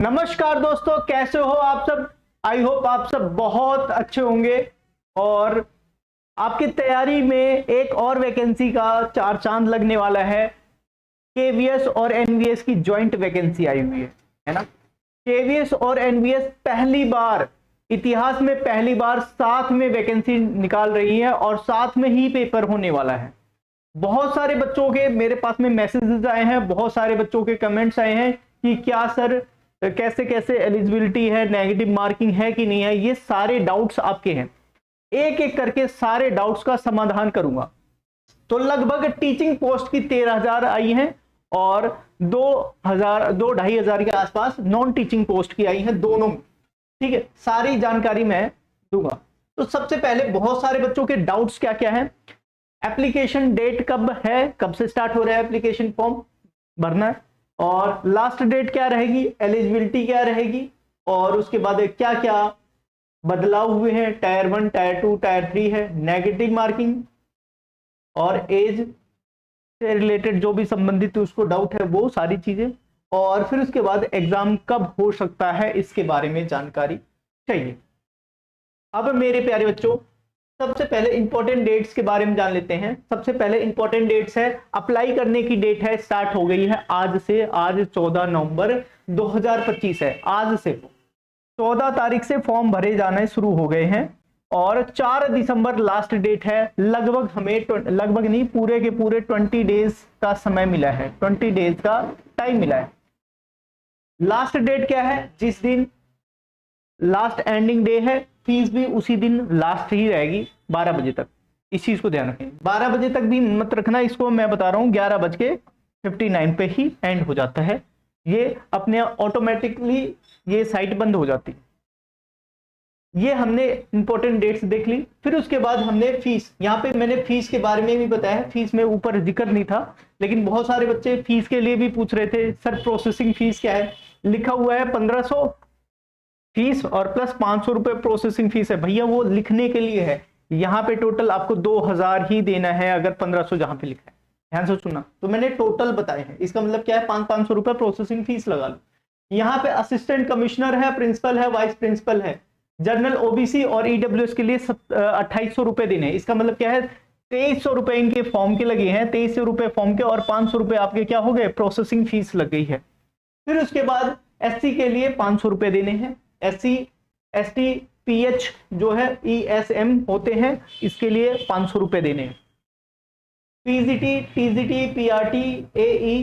नमस्कार दोस्तों, कैसे हो आप सब। आई होप आप सब बहुत अच्छे होंगे और आपकी तैयारी में एक और वैकेंसी का चार चांद लगने वाला है। केवीएस और एनवीएस की जॉइंट वैकेंसी आई हुई है ना। केवीएस और एनवीएस पहली बार इतिहास में पहली बार साथ में वैकेंसी निकाल रही है और साथ में ही पेपर होने वाला है। बहुत सारे बच्चों के मेरे पास में मैसेजेस आए हैं, बहुत सारे बच्चों के कमेंट्स आए हैं कि क्या सर कैसे कैसे एलिजिबिलिटी है, नेगेटिव मार्किंग है कि नहीं है। ये सारे डाउट्स आपके हैं, एक एक करके सारे डाउट्स का समाधान करूंगा। तो लगभग टीचिंग पोस्ट की 13,000 आई हैं और 2,000-2,500 के आसपास नॉन टीचिंग पोस्ट की आई हैं दोनों। ठीक है, सारी जानकारी मैं दूंगा। तो सबसे पहले बहुत सारे बच्चों के डाउट्स क्या क्या है। एप्लीकेशन डेट कब है, कब से स्टार्ट हो रहा है एप्लीकेशन फॉर्म भरना है, और लास्ट डेट क्या रहेगी, एलिजिबिलिटी क्या रहेगी, और उसके बाद क्या क्या बदलाव हुए हैं। टायर 1, टायर 2, टायर 3 है, नेगेटिव मार्किंग और एज से रिलेटेड जो भी संबंधित उसको डाउट है वो सारी चीजें, और फिर उसके बाद एग्जाम कब हो सकता है इसके बारे में जानकारी चाहिए। अब मेरे प्यारे बच्चों, सबसे पहले इंपॉर्टेंट डेट्स के बारे में जान लेते हैं। सबसे पहले इंपॉर्टेंट डेट्स है, अप्लाई करने की डेट है, स्टार्ट हो गई है आज से। आज 14 नवंबर 2025 है। आज से 14 तारीख से फॉर्म भरे जाने शुरू हो गए हैं और 4 दिसंबर लास्ट डेट है। लगभग हमें लगभग नहीं, पूरे के पूरे 20 डेज का समय मिला है, 20 डेज का टाइम मिला है। लास्ट डेट क्या है, जिस दिन लास्ट एंडिंग डे है, फीस भी उसी दिन लास्ट ही रहेगी 12 बजे तक। इस चीज को ध्यान रखें, 12 बजे तक भी मत रखना, इसको मैं बता रहा हूं 11:59 पे ही एंड हो जाता है। ये अपने ऑटोमेटिकली ये साइट बंद हो जाती है। ये हमने इंपॉर्टेंट डेट्स देख ली। फिर उसके बाद हमने फीस, यहाँ पे मैंने फीस के बारे में भी बताया। फीस में ऊपर जिक्र नहीं था, लेकिन बहुत सारे बच्चे फीस के लिए भी पूछ रहे थे, सर प्रोसेसिंग फीस क्या है। लिखा हुआ है 1500 फीस और प्लस 500 रुपए प्रोसेसिंग फीस है। भैया वो लिखने के लिए है, यहाँ पे टोटल आपको 2,000 ही देना है अगर 1500 जहां पे लिखा है। ध्यान से सुनना, तो मैंने टोटल बताए हैं। इसका मतलब क्या है, 500 रुपए प्रोसेसिंग फीस लगा लो। यहाँ पे असिस्टेंट कमिश्नर है, प्रिंसिपल है, वाइस प्रिंसिपल है। जनरल ओबीसी और ईडब्ल्यूएस के लिए 2800 रुपए देने हैं। इसका मतलब क्या है, 2300 रुपए इनके फॉर्म के लगे हैं, 2300 रुपए फॉर्म के, और 500 रुपए आपके क्या हो गए, प्रोसेसिंग फीस लग गई है। फिर उसके बाद एससी के लिए 500 रुपए देने हैं। एससी एसटी पीएच जो है ईएसएम होते हैं, इसके लिए 500 रुपए देने हैं। पीजीटी, टीजीटी, पीआरटी, एई,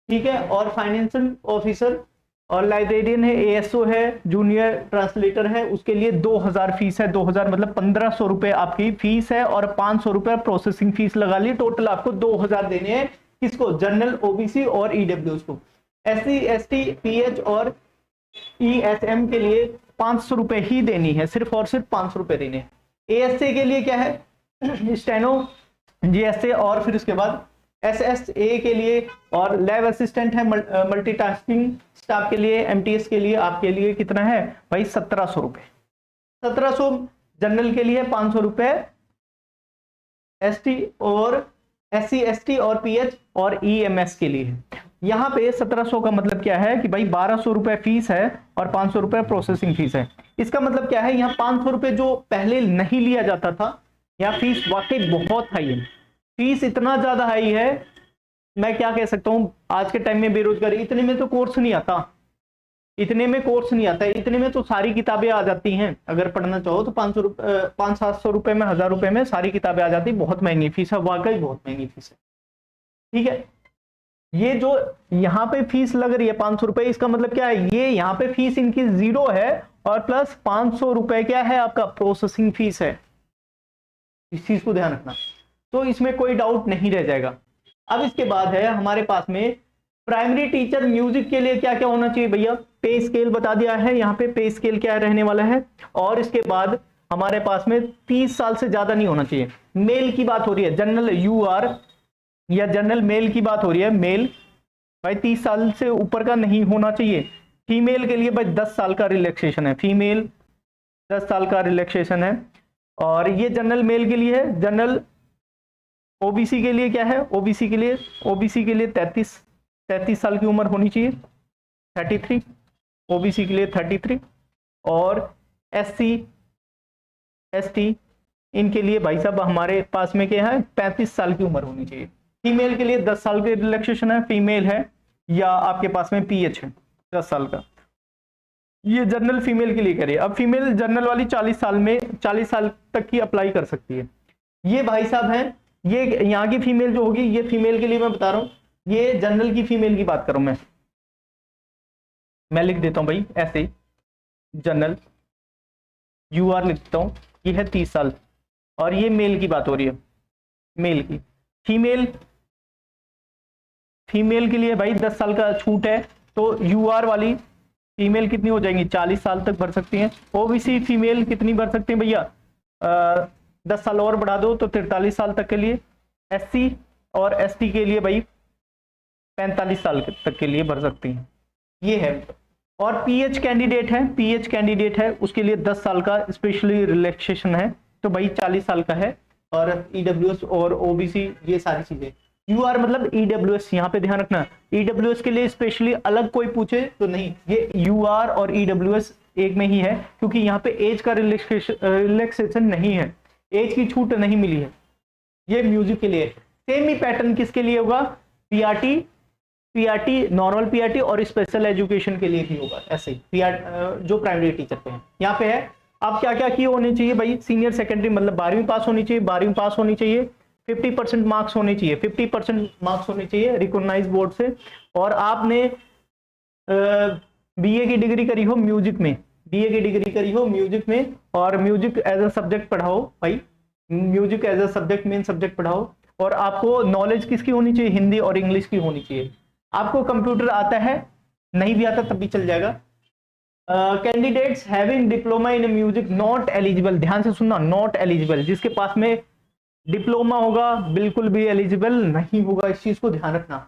ठीक है, और फाइनेंशियल ऑफिसर और लाइब्रेरियन है, एएसओ है, जूनियर ट्रांसलेटर है, उसके लिए 2000 फीस है। 2000 मतलब 1500 रुपए आपकी फीस है और 500 रुपए प्रोसेसिंग फीस लगा ली। टोटल आपको 2000 देने हैं। किसको, जनरल ओबीसी और ईडब्ल्यूएस को। एससी एसटी पीएच और ईएसएम के लिए 500 रुपए ही देनी है, सिर्फ और सिर्फ 500 रुपए देने हैं। एएसए के लिए क्या है, स्टेनो, जीएसए, और फिर उसके बाद एसएसए के लिए और लैब असिस्टेंट है, मल्टीटास्किंग स्टाफ के लिए, एमटीएस के लिए आपके लिए कितना है भाई, 1700 रुपए। 1700 जनरल के लिए, 500 रुपए एसटी और एससी एसटी और पीएच और ईएमएस के लिए। यहाँ पे 1700 का मतलब क्या है कि भाई 1200 रुपए फीस है और 500 रुपए प्रोसेसिंग फीस है। इसका मतलब क्या है, यहाँ 500 रुपए जो पहले नहीं लिया जाता था, यहाँ फीस वाकई बहुत हाई है। फीस इतना ज्यादा हाई है, मैं क्या कह सकता हूँ, आज के टाइम में बेरोजगारी, इतने में तो कोर्स नहीं आता, इतने में कोर्स नहीं आता है, इतने में तो सारी किताबें आ जाती हैं। अगर पढ़ना चाहो तो 500-700 रुपए में, 1000 रुपए में सारी किताबें आ जाती। बहुत महंगी फीस है, वाकई बहुत महंगी फीस है। ठीक है, ये जो यहाँ पे फीस लग रही है 500 रुपए, इसका मतलब क्या है, ये यहाँ पे फीस इनकी 0 है और प्लस 500 रुपए क्या है आपका प्रोसेसिंग फीस है। इस चीज को ध्यान रखना, तो इसमें कोई डाउट नहीं रह जाएगा। अब इसके बाद है हमारे पास में प्राइमरी टीचर म्यूजिक के लिए क्या क्या होना चाहिए भैया। पे स्केल बता दिया है, यहाँ पे पे स्केल क्या रहने वाला है। और इसके बाद हमारे पास में 30 साल से ज्यादा नहीं होना चाहिए। मेल की बात हो रही है, जनरल यूआर या जनरल मेल की बात हो रही है। मेल भाई 30 साल से ऊपर का नहीं होना चाहिए। फीमेल के लिए भाई 10 साल का रिलैक्सेशन है, फीमेल 10 साल का रिलैक्सेशन है। और ये जनरल मेल के लिए है। जनरल ओबीसी के लिए क्या है, ओबीसी के लिए 33 साल की उम्र होनी चाहिए, 33। ओबीसी के लिए 33 और एससी एसटी इनके लिए भाई साहब हमारे पास में क्या है 35 साल की उम्र होनी चाहिए। फीमेल के लिए 10 साल के रिलैक्सेशन है, फीमेल है या आपके पास में पीएच है 10 साल का। ये जनरल फीमेल के लिए करिए। अब फीमेल जनरल वाली 40 साल में 40 साल तक की अप्लाई कर सकती है। ये भाई साहब हैं, ये यहाँ की फीमेल जो होगी, ये फीमेल के लिए मैं बता रहा हूँ, ये जनरल की फीमेल की बात करूं मैं लिख देता हूं भाई ऐसे ही जनरल यूआर लिख देता हूं, ये है 30 साल और ये मेल की बात हो रही है, मेल की। फीमेल के लिए भाई 10 साल का छूट है, तो यूआर वाली फीमेल कितनी हो जाएंगी 40 साल तक भर सकती हैं। ओबीसी फीमेल कितनी भर सकती हैं भैया 10 साल और बढ़ा दो तो 43 साल तक के लिए। एससी और एसटी के लिए भाई 45 साल तक के लिए भर सकती हैं, ये है। और पीएच कैंडिडेट है उसके लिए 10 साल का स्पेशली रिलैक्सेशन है, तो भाई 40 साल का है। और ईडब्ल्यूएस और ओबीसी ये सारी चीजें। यूआर मतलब ईडब्ल्यूएस, यहाँ पे ध्यान रखना, ईडब्ल्यूएस के लिए स्पेशली अलग कोई पूछे तो नहीं, ये यूआर और ईडब्ल्यूएस एक में ही है, क्योंकि यहाँ पे एज का रिलैक्सेशन नहीं है, एज की छूट नहीं मिली है। ये म्यूजिक के लिए सेम ही पैटर्न किसके लिए होगा, पीआरटी नॉर्मल पीआरटी और स्पेशल एजुकेशन के लिए भी होगा ऐसे ही, जो प्राइमरी टीचर पे हैं। यहाँ पे है अब क्या क्या किए होने चाहिए भाई, सीनियर सेकेंडरी मतलब 12वीं पास होनी चाहिए, 12वीं पास होनी चाहिए, 50% मार्क्स होने चाहिए, 50% मार्क्स होने चाहिए रिकॉग्नाइज बोर्ड से। और आपने बीए की डिग्री करी हो म्यूजिक में, बीए की डिग्री करी हो म्यूजिक में, और म्यूजिक एज अ सब्जेक्ट पढ़ाओ भाई, music as a subject main subject पढ़ाओ। और आपको नॉलेज किसकी होनी चाहिए, हिंदी और इंग्लिश की होनी चाहिए। आपको कंप्यूटर आता है, नहीं भी आता तब भी चल जाएगा। Candidates having diploma in music not eligible, ध्यान से सुनना, नॉट एलिजिबल, जिसके पास में डिप्लोमा होगा बिल्कुल भी एलिजिबल नहीं होगा, इस चीज को ध्यान रखना।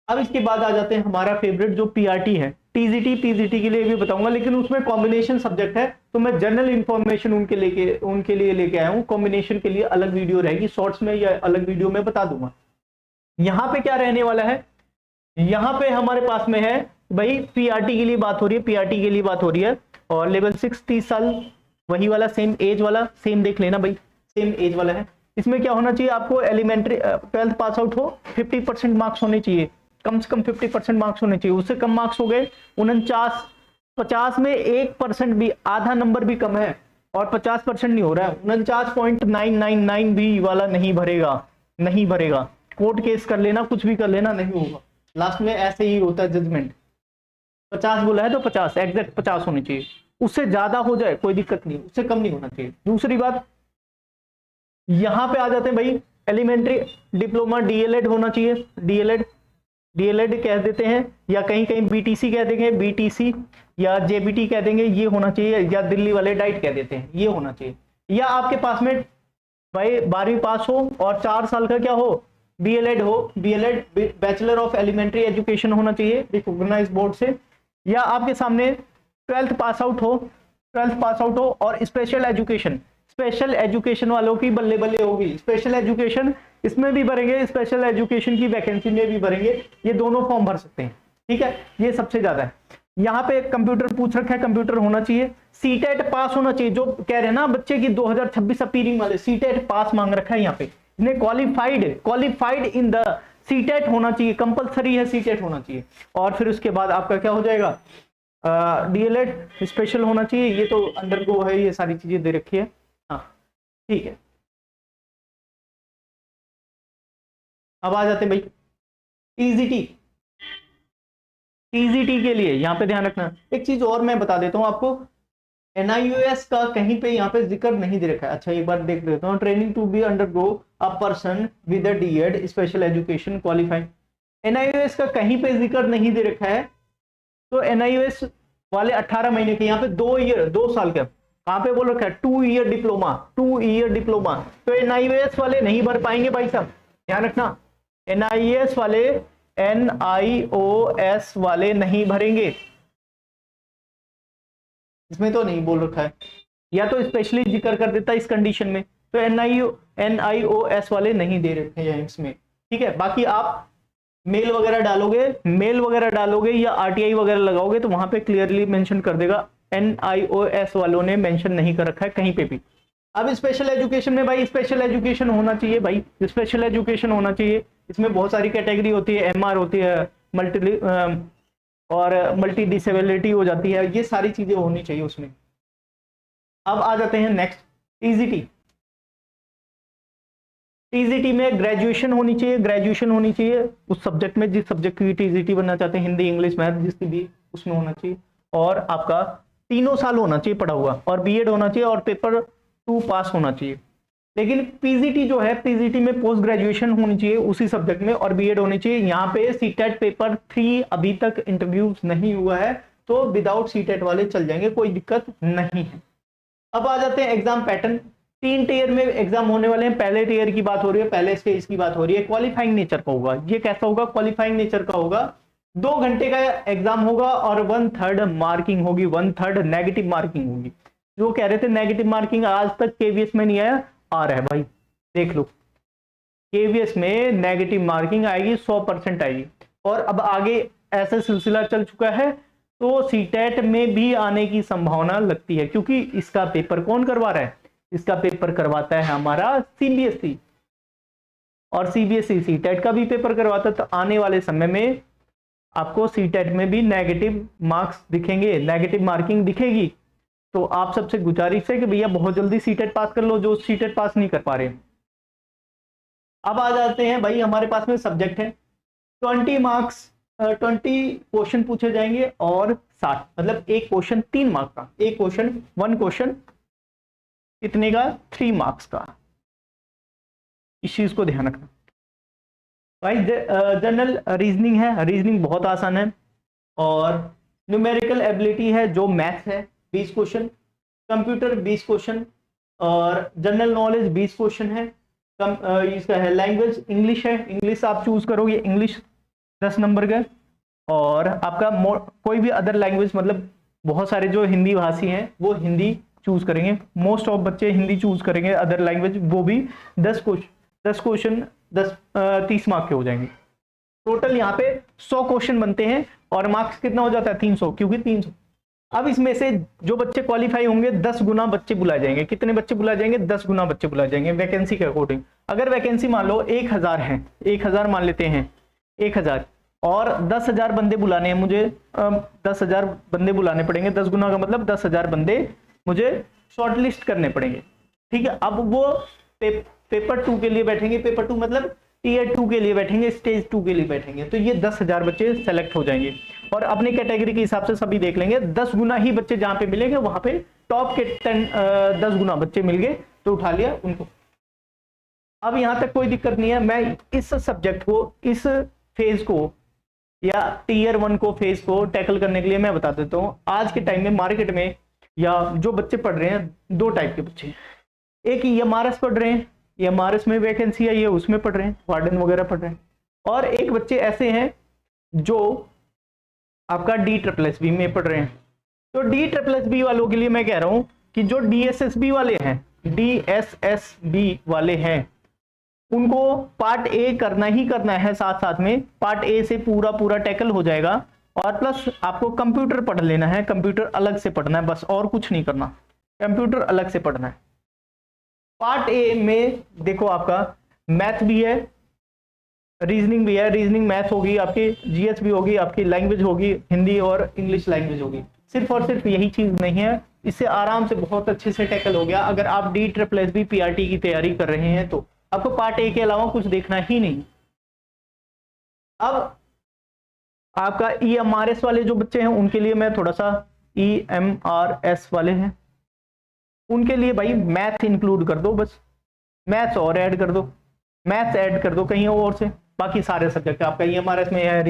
अब इसके बाद आ जाते हैं हमारा फेवरेट जो पीआरटी है, पीजीटी के लिए भी बताऊंगा, लेकिन उसमें कॉम्बिनेशन सब्जेक्ट है, तो मैं जनरल इंफॉर्मेशन उनके लिए लेके आया हूँ। कॉम्बिनेशन के लिए अलग वीडियो रहेगी, शॉर्ट्स में या अलग वीडियो में बता दूंगा। यहाँ पे क्या रहने वाला है, यहाँ पे हमारे पास में है भाई पीआरटी के लिए बात हो रही है, पीआरटी के लिए बात हो रही है। और लेवल 6 30 साल वही वाला सेम एज वाला, सेम देख लेना भाई, सेम एज वाला है। इसमें क्या होना चाहिए, आपको एलिमेंट्री 12th पास आउट हो, 50% मार्क्स होने चाहिए, कम से कम 50% मार्क्स होने चाहिए। उससे कम मार्क्स हो गए 49, 50 में 1% भी, आधा नंबर भी कम है और 50% नहीं हो रहा है, 49.999 भी वाला नहीं भरेगा। कोर्ट केस कर लेना, कुछ भी कर लेना, नहीं होगा। लास्ट में ऐसे ही होता है जजमेंट, 50 बोला है तो 50 एग्जैक्ट 50 होनी चाहिए, उससे ज्यादा हो जाए कोई दिक्कत नहीं, उससे कम नहीं होना चाहिए। दूसरी बात यहां पे आ जाते हैं भाई, एलिमेंट्री डिप्लोमा डीएलएड होना चाहिए, डीएलएड कह देते हैं, या कहीं कहीं बीटीसी कह देंगे, बीटीसी या जेबीटी कह देंगे, ये होना चाहिए, या दिल्ली वाले डाइट कह देते हैं, ये होना चाहिए। या आपके पास में भाई 12वीं पास हो और 4 साल का क्या हो, बीएलएड हो, BElEd bachelor of elementary education होना चाहिए रिकॉग्नाइज्ड बोर्ड से। या आपके सामने 12th पास आउट हो और स्पेशल एजुकेशन वालों की बल्ले बल्ले होगी, स्पेशल एजुकेशन इसमें भी भरेंगे, स्पेशल एजुकेशन की वैकेंसी में भी भरेंगे, ये दोनों फॉर्म भर सकते हैं, ठीक है। ये सबसे ज्यादा है। यहाँ पे कंप्यूटर पूछ रखा है, कंप्यूटर होना चाहिए, सीटेट पास होना चाहिए, जो कह रहे हैं ना बच्चे की 2026 अपीयरिंग वाले सीटेट पास मांग रखा है यहाँ पे, क्वालिफाइड इन द सीटेट होना चाहिए, कंपलसरी है सीटेट होना चाहिए। और फिर उसके बाद आपका क्या हो जाएगा, डीएलएड स्पेशल होना चाहिए, ये तो अंडरगो है, ये सारी चीजें दे रखी है, हाँ ठीक है। अब आ जाते हैं भाई टीजीटी के लिए, यहाँ पे ध्यान रखना। एक चीज और मैं बता देता हूँ आपको, NIOS का कहीं पे यहाँ पे जिक्र नहीं दे रखा है। अच्छा एक बार देख लेता हूँ, training to be undergo a person with a DEd special education qualified, NIOS का कहीं पे जिक्र नहीं दे रखा है। तो NIOS वाले 18 महीने के, यहाँ पे 2 साल का कहाँ पे बोल रखा है, 2 ईयर डिप्लोमा, तो NIOS वाले नहीं भर पाएंगे भाई साहब, ध्यान रखना। NIOS वाले नहीं भरेंगे, इसमें तो नहीं बोल रखा है, या तो स्पेशली जिक्र कर देता इस कंडीशन में, तो NIOS वाले नहीं दे रखे हैं इसमें, ठीक है। बाकी आप मेल वगैरह डालोगे या आरटीआई वगैरह लगाओगे तो वहां पे क्लियरली मेंशन कर देगा, NIOS वालों ने मेंशन नहीं कर रखा है कहीं पे भी। अब स्पेशल एजुकेशन में भाई स्पेशल एजुकेशन होना चाहिए, भाई स्पेशल एजुकेशन होना चाहिए। इसमें बहुत सारी कैटेगरी होती है, MR होती है, मल्टी डिसेबिलिटी हो जाती है, ये सारी चीजें होनी चाहिए उसमें। अब आ जाते हैं नेक्स्ट, टीजीटी। टीजीटी में ग्रेजुएशन होनी चाहिए उस सब्जेक्ट में, जिस सब्जेक्ट की टीजीटी बनना चाहते हैं, हिंदी, इंग्लिश, मैथ, जिसकी भी उसमें होना चाहिए। और आपका 3 साल होना चाहिए पढ़ा हुआ, और बीएड होना चाहिए, और पेपर 2 पास होना चाहिए। लेकिन पीजीटी जो है, पीजीटी में पोस्ट ग्रेजुएशन होनी चाहिए उसी सब्जेक्ट में, और बीएड होनी चाहिए। यहाँ पे सीटेट पेपर 3 अभी तक इंटरव्यू नहीं हुआ है, तो विदाउट सीटेट वाले चल जाएंगे, कोई दिक्कत नहीं है। अब आ जाते हैं एग्जाम पैटर्न। 3 टियर में एग्जाम होने वाले हैं। पहले टियर की बात हो रही है, पहले स्टेज की बात हो रही है, क्वालिफाइंग नेचर का होगा। ये कैसा होगा? क्वालिफाइंग नेचर का होगा। 2 घंटे का एग्जाम होगा और 1/3 मार्किंग होगी, 1/3 नेगेटिव मार्किंग होगी। जो कह रहे थे नेगेटिव मार्किंग आज तक केवीएस में नहीं आया, आ रहा है भाई, देख लो। केवीएस में नेगेटिव मार्किंग आएगी, 100% आएगी। और अब आगे ऐसा सिलसिला चल चुका है, तो सीटेट में भी आने की संभावना लगती है, क्योंकि इसका पेपर कौन करवा रहा है? इसका पेपर करवाता है हमारा सीबीएसई, और सीबीएसई सीटेट का भी पेपर करवाता है। तो आने वाले समय में आपको सीटेट में भी नेगेटिव मार्क्स दिखेंगे, नेगेटिव मार्किंग दिखेगी। तो आप सबसे गुजारिश है कि भैया बहुत जल्दी सीटेट पास कर लो, जो सीटेट पास नहीं कर पा रहे। अब आ जाते हैं भाई, हमारे पास में सब्जेक्ट है 20 मार्क्स, 20 क्वेश्चन पूछे जाएंगे, और 60, मतलब एक क्वेश्चन 3 मार्क्स का, एक क्वेश्चन 1 क्वेश्चन कितने का? 3 मार्क्स का। इस चीज को ध्यान रखना भाई। जनरल रीजनिंग है, रीजनिंग बहुत आसान है, और न्यूमेरिकल एबिलिटी है जो मैथ्स है 20 क्वेश्चन, कंप्यूटर 20 क्वेश्चन, और जनरल नॉलेज 20 क्वेश्चन है। इसका है लैंग्वेज, इंग्लिश है, इंग्लिश आप चूज करोगे, इंग्लिश 10 नंबर का। और आपका कोई भी अदर लैंग्वेज, मतलब बहुत सारे जो हिंदी भाषी हैं वो हिंदी चूज करेंगे, मोस्ट ऑफ बच्चे हिंदी चूज करेंगे, अदर लैंग्वेज वो भी 10 क्वेश्चन 30 मार्क के हो जाएंगे। टोटल यहाँ पे 100 क्वेश्चन बनते हैं, और मार्क्स कितना हो जाता है? 300, क्योंकि 300। अब इसमें से जो बच्चे क्वालिफाई होंगे 10 गुना बच्चे बुलाए जाएंगे। कितने बच्चे बुलाए जाएंगे? 10 गुना बच्चे बुलाए जाएंगे वैकेंसी के अकॉर्डिंग। अगर वैकेंसी मान लो 1000 है, 1000 मान लेते हैं, 1000, और 10,000 बंदे बुलाने हैं मुझे, 10,000 बंदे बुलाने पड़ेंगे। 10 गुना का मतलब 10,000 बंदे मुझे शॉर्टलिस्ट करने पड़ेंगे, ठीक है। अब वो पेपर 2 के लिए बैठेंगे, पेपर 2 मतलब टियर 2 के लिए बैठेंगे, स्टेज 2 के लिए बैठेंगे। तो ये 10,000 बच्चे सेलेक्ट हो जाएंगे, और अपनी कैटेगरी के हिसाब से सभी देख लेंगे। 10 गुना ही बच्चे जहां पे मिलेंगे, वहां पे टॉप के 10 गुना बच्चे मिल गए तो उठा लिया उनको। अब यहां तक कोई दिक्कत नहीं है। मैं इस सब्जेक्ट को, इस फेज को, या टियर 1 को, फेज को टैकल करने के लिए मैं बता देता हूँ। आज के टाइम में मार्केट में या जो बच्चे पढ़ रहे हैं, 2 टाइप के बच्चे। एक EMRS पढ़ रहे हैं, EMRS में वैकेंसी है, ये उसमें पढ़ रहे हैं, वार्डन वगैरह पढ़ रहे हैं। और एक बच्चे ऐसे हैं जो आपका DSSB में पढ़ रहे हैं। तो DSSB वालों के लिए मैं कह रहा हूं कि जो DSSB वाले हैं, DSSB वाले हैं, उनको पार्ट ए करना ही करना है। साथ साथ में पार्ट ए से पूरा टैकल हो जाएगा, और प्लस आपको कंप्यूटर पढ़ लेना है, कंप्यूटर अलग से पढ़ना है, बस और कुछ नहीं करना, कंप्यूटर अलग से पढ़ना है। पार्ट ए में देखो आपका मैथ भी है, रीजनिंग भी है, रीजनिंग मैथ होगी आपकी, जीएस भी होगी आपकी, लैंग्वेज होगी, हिंदी और इंग्लिश लैंग्वेज होगी। सिर्फ और सिर्फ यही चीज नहीं है, इससे आराम से बहुत अच्छे से टैकल हो गया। अगर आप DSSB PRT की तैयारी कर रहे हैं तो आपको पार्ट ए के अलावा कुछ देखना ही नहीं। अब आपका EMRS वाले जो बच्चे हैं उनके लिए मैं थोड़ा सा, EMRS वाले हैं उनके लिए भाई मैथ इंक्लूड कर दो, बस मैथ्स और ऐड कर दो, मैथ्स ऐड कर दो कहीं और से। बाकी सारे सब्जेक्ट आपका EMRS में है,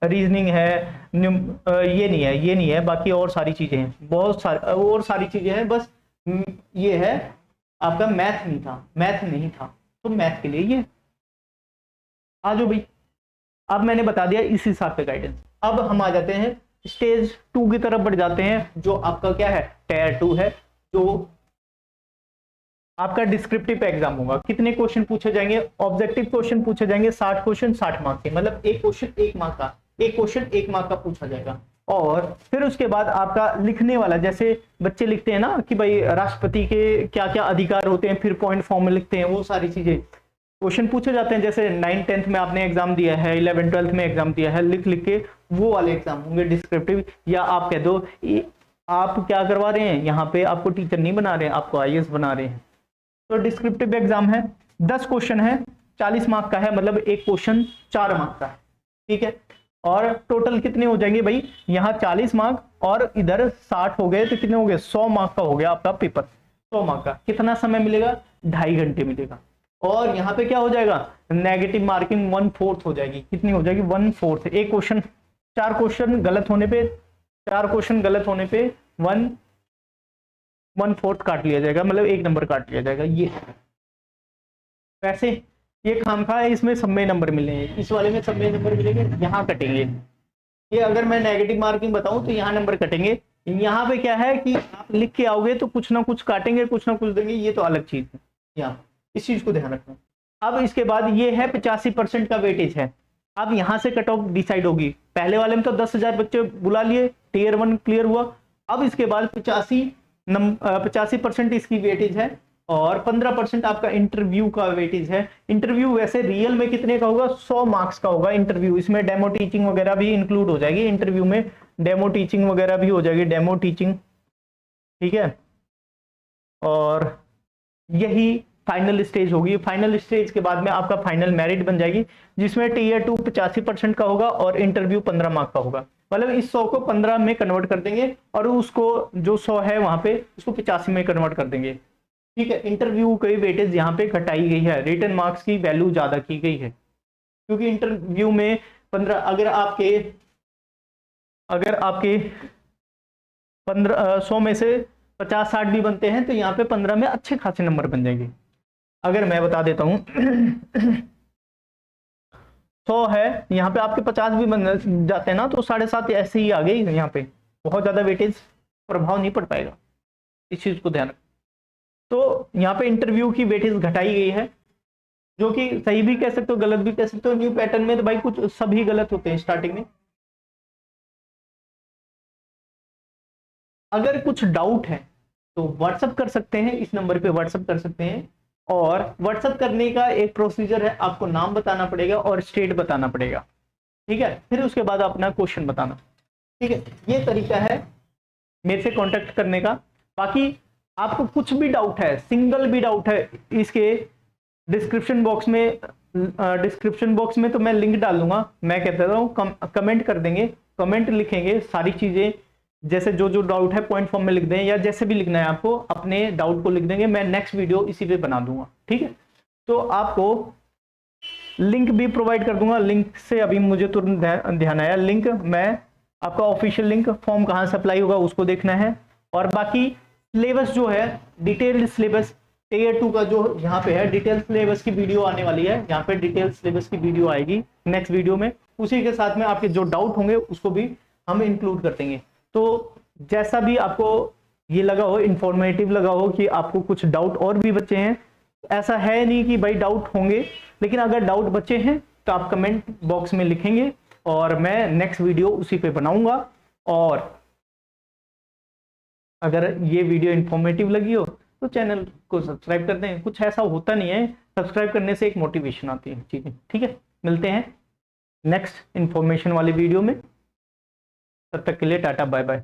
रीजनिंग है, ये नहीं है, बाकी और सारी चीजें हैं, बहुत सारी और सारी चीजें हैं। बस ये है आपका मैथ नहीं था, तो मैथ के लिए ये आ जाओ भाई। अब मैंने बता दिया इस हिसाब से गाइडेंस। अब हम आ जाते हैं स्टेज 2 की तरफ बढ़ जाते हैं, जो आपका क्या है, टियर 2 है, जो आपका डिस्क्रिप्टिव एग्जाम होगा। कितने क्वेश्चन पूछे जाएंगे? ऑब्जेक्टिव क्वेश्चन पूछे जाएंगे 60 क्वेश्चन 60 मार्क्स के, मतलब एक क्वेश्चन 1 मार्क का, एक क्वेश्चन 1 मार्क का पूछा जाएगा। और फिर उसके बाद आपका लिखने वाला, जैसे बच्चे लिखते हैं ना कि भाई राष्ट्रपति के क्या क्या अधिकार होते हैं, फिर पॉइंट फॉर्म में लिखते हैं, वो सारी चीजें क्वेश्चन पूछे जाते हैं। जैसे 9th 10th में आपने एग्जाम दिया है, 11th 12th में एग्जाम दिया है, लिख लिख के वो वाले एग्जाम होंगे डिस्क्रिप्टिव। या आप कह दो आप क्या करवा रहे हैं यहाँ पे, आपको टीचर नहीं बना रहे हैं, आपको IAS बना रहे हैं। तो डिस्क्रिप्टिव एग्जाम है, 10 क्वेश्चन है, 40 मार्क का है, मतलब एक क्वेश्चन 4 मार्क का है, ठीक है। और टोटल कितने हो जाएंगे भाई, यहाँ 40 मार्क और इधर 60 हो गए, तो कितने हो गए, 100 मार्क का हो गया आपका पेपर। 100 मार्क का कितना समय मिलेगा, 2.5 घंटे मिलेगा। और यहाँ पे क्या हो जाएगा, नेगेटिव मार्किंग 1/4 हो जाएगी। कितनी हो जाएगी, 1/4। एक क्वेश्चन, 4 क्वेश्चन गलत होने पे 1/4 काट लिया जाएगा, मतलब 1 नंबर काट लिया जाएगा। ये वैसे ये खामखा है, इसमें सब में नंबर मिलेंगे, इस वाले में सब में नंबर मिलेंगे, यहाँ कटेंगे। ये अगर मैं नेगेटिव मार्किंग बताऊं तो यहाँ नंबर कटेंगे। यहाँ पे क्या है कि आप लिख के आओगे तो कुछ ना कुछ काटेंगे, कुछ ना कुछ देंगे, ये तो अलग चीज है, यहाँ इस चीज को ध्यान रखना। अब इसके बाद ये है 85% का वेटेज है। अब यहाँ से कट ऑफ डिसाइड होगी। पहले वाले में तो 10,000 बच्चे बुला लिए, Tier 1 क्लियर हुआ। अब इसके बाद 85% इसकी वेटेज है और 15% आपका इंटरव्यू का वेटेज है। इंटरव्यू वैसे रियल में कितने का होगा, 100 मार्क्स का होगा इंटरव्यू। इसमें डेमो टीचिंग वगैरह भी इंक्लूड हो जाएगी, इंटरव्यू में डेमो टीचिंग वगैरह भी हो जाएगी, डेमो टीचिंग, ठीक है। और यही फाइनल स्टेज होगी। फाइनल स्टेज के बाद में आपका फाइनल मेरिट बन जाएगी, जिसमें Tier 2 85% का होगा और इंटरव्यू 15 मार्क का होगा। मतलब इस 100 को 15 में कन्वर्ट कर देंगे और उसको जो 100 है वहां पे उसको 85 में कन्वर्ट कर देंगे, ठीक है। इंटरव्यू की वेटेज यहाँ पे घटाई गई है, रिटन मार्क्स की वैल्यू ज्यादा की गई है, क्योंकि इंटरव्यू में 15, अगर आपके 100 में से 50-60 भी बनते हैं तो यहाँ पे 15 में अच्छे खासे नंबर बन जाएंगे। अगर मैं बता देता हूँ 100 है, यहाँ पे आपके 50 भी बन जाते हैं ना, तो 7.5 ऐसे ही आ गई। यहाँ पे बहुत ज्यादा वेटेज प्रभाव नहीं पड़ पाएगा, इस चीज को ध्यान रखें। तो यहाँ पे इंटरव्यू की वेटेज घटाई गई है, जो कि सही भी कह सकते हो, गलत भी कह सकते हो। न्यू पैटर्न में तो भाई कुछ सभी गलत होते हैं स्टार्टिंग में। अगर कुछ डाउट है तो व्हाट्सअप कर सकते हैं, इस नंबर पे व्हाट्सअप कर सकते हैं। और व्हाट्सअप करने का एक प्रोसीजर है, आपको नाम बताना पड़ेगा और स्टेट बताना पड़ेगा, ठीक है। फिर उसके बाद अपना क्वेश्चन बताना, ठीक है। ये तरीका है मेरे से कांटेक्ट करने का। बाकी आपको कुछ भी डाउट है, सिंगल भी डाउट है, इसके डिस्क्रिप्शन बॉक्स में तो मैं लिंक डाल दूंगा। मैं कहता हूँ कमेंट कर देंगे, कमेंट लिखेंगे, सारी चीजें जैसे जो जो डाउट है पॉइंट फॉर्म में लिख दें, या जैसे भी लिखना है आपको अपने डाउट को लिख देंगे। मैं नेक्स्ट वीडियो इसी पे बना दूंगा, ठीक है। तो आपको लिंक भी प्रोवाइड कर दूंगा। लिंक से अभी मुझे तुरंत ध्यान आया, लिंक मैं आपका ऑफिशियल लिंक, फॉर्म कहाँ से अप्लाई होगा उसको देखना है। और बाकी सिलेबस जो है, डिटेल्ड सिलेबस Tier 2 का जो यहाँ पे है, डिटेल सिलेबस की वीडियो आने वाली है। यहाँ पे डिटेल सिलेबस की वीडियो आएगी नेक्स्ट वीडियो में। उसी के साथ में आपके जो डाउट होंगे उसको भी हम इंक्लूड कर देंगे। तो जैसा भी आपको ये लगा हो, इंफॉर्मेटिव लगा हो कि आपको कुछ डाउट और भी बचे हैं, ऐसा है नहीं कि भाई डाउट होंगे, लेकिन अगर डाउट बचे हैं तो आप कमेंट बॉक्स में लिखेंगे और मैं नेक्स्ट वीडियो उसी पे बनाऊंगा। और अगर ये वीडियो इंफॉर्मेटिव लगी हो तो चैनल को सब्सक्राइब कर दें। कुछ ऐसा होता नहीं है, सब्सक्राइब करने से एक मोटिवेशन आती है, ठीक है। मिलते हैं नेक्स्ट इंफॉर्मेशन वाली वीडियो में, तब तक के लिए टाटा बाय बाय।